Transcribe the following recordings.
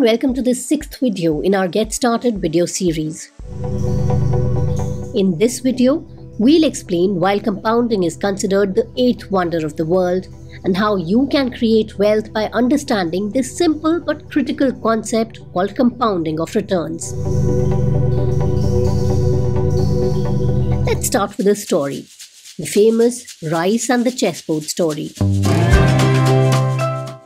and welcome to this 6th video in our Get Started video series. In this video, we'll explain why compounding is considered the 8th wonder of the world and how you can create wealth by understanding this simple but critical concept called compounding of returns. Let's start with a story, the famous rice and the chessboard story.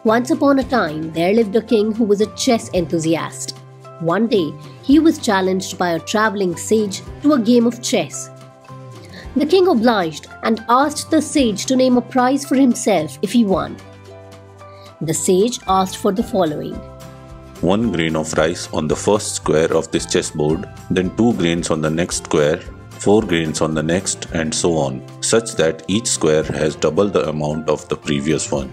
Once upon a time, there lived a king who was a chess enthusiast. One day, he was challenged by a traveling sage to a game of chess. The king obliged and asked the sage to name a prize for himself if he won. The sage asked for the following: 1 grain of rice on the first square of this chessboard, then 2 grains on the next square, 4 grains on the next, and so on, such that each square has double the amount of the previous one.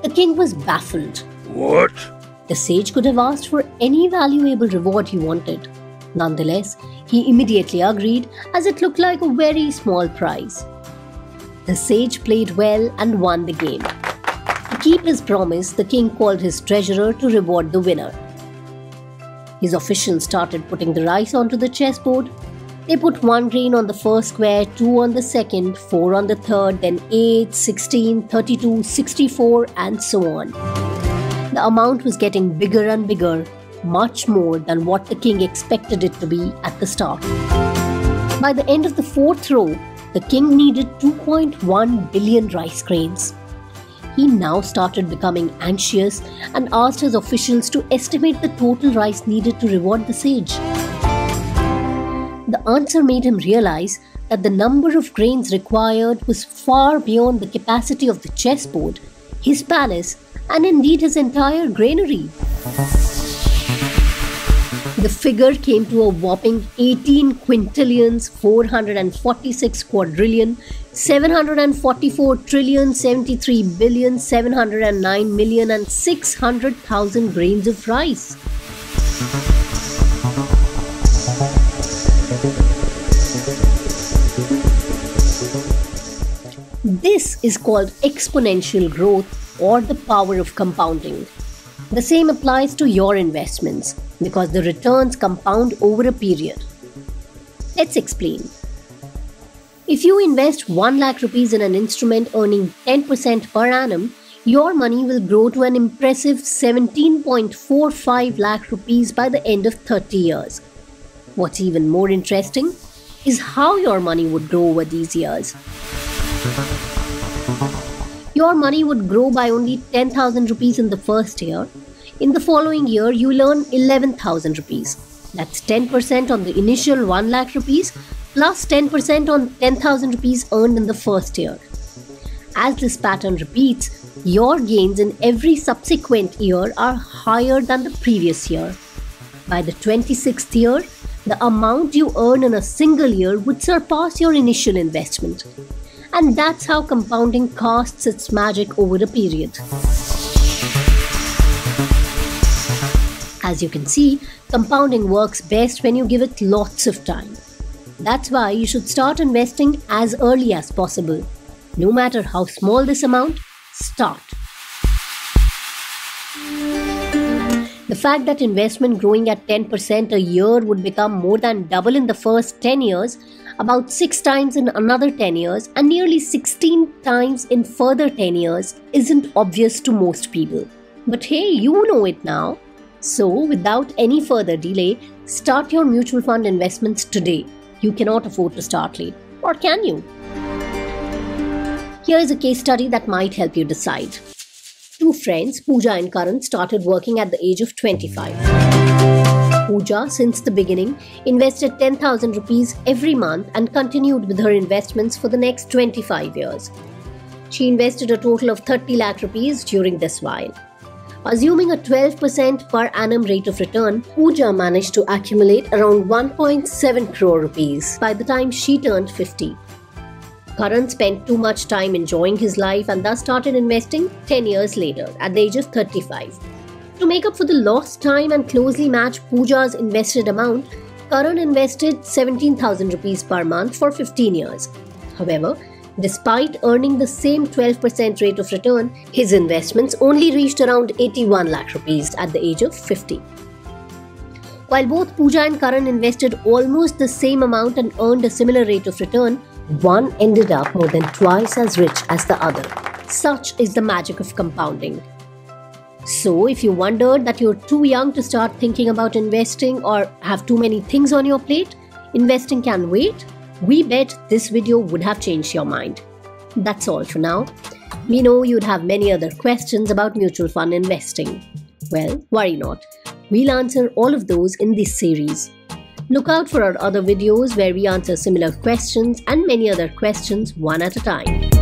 The king was baffled. What? The sage could have asked for any valuable reward he wanted. Nonetheless, he immediately agreed as it looked like a very small prize. The sage played well and won the game. To keep his promise, the king called his treasurer to reward the winner. His officials started putting the rice onto the chessboard. They put 1 grain on the first square, 2 on the second, 4 on the third, then 8, 16, 32, 64, and so on. The amount was getting bigger and bigger, much more than what the king expected it to be at the start. By the end of the 4th row, the king needed 2.1 billion rice grains. He now started becoming anxious and asked his officials to estimate the total rice needed to reward the sage. The answer made him realize that the number of grains required was far beyond the capacity of the chessboard, his palace, and indeed his entire granary. The figure came to a whopping 18 quintillions, 446 quadrillion, 744 trillion, 73 billion, 709 million, and 600,000 grains of rice. This is called exponential growth or the power of compounding. The same applies to your investments because the returns compound over a period. Let's explain. If you invest 1 lakh rupees in an instrument earning 10% per annum, your money will grow to an impressive 17.45 lakh rupees by the end of 30 years. What's even more interesting is how your money would grow over these years. Your money would grow by only 10,000 rupees in the first year. In the following year, you will earn 11,000 rupees. That's 10% on the initial 1 lakh rupees plus 10% on 10,000 rupees earned in the first year. As this pattern repeats, your gains in every subsequent year are higher than the previous year. By the 26th year, the amount you earn in a single year would surpass your initial investment. And that's how compounding casts its magic over a period. As you can see, compounding works best when you give it lots of time. That's why you should start investing as early as possible. No matter how small this amount, start. The fact that investment growing at 10% a year would become more than double in the first 10 years, about 6 times in another 10 years, and nearly 16 times in further 10 years isn't obvious to most people. But hey, you know it now. So, without any further delay, start your mutual fund investments today. You cannot afford to start late. Or can you? Here is a case study that might help you decide. 2 friends, Pooja and Karan, started working at the age of 25. Pooja, since the beginning, invested 10,000 rupees every month and continued with her investments for the next 25 years. She invested a total of 30 lakh rupees during this while. Assuming a 12% per annum rate of return, Pooja managed to accumulate around 1.7 crore rupees by the time she turned 50. Karan spent too much time enjoying his life and thus started investing 10 years later at the age of 35. To make up for the lost time and closely match Pooja's invested amount, Karan invested 17,000 rupees per month for 15 years. However, Despite earning the same 12% rate of return, his investments only reached around 81 lakh rupees at the age of 50. While both Pooja and Karan invested almost the same amount and earned a similar rate of return, one ended up more than twice as rich as the other. Such is the magic of compounding. So, if you wondered that you're too young to start thinking about investing or have too many things on your plate, investing can wait, we bet this video would have changed your mind. That's all for now. We know you'd have many other questions about mutual fund investing. Well, worry not. We'll answer all of those in this series. Look out for our other videos where we answer similar questions and many other questions one at a time.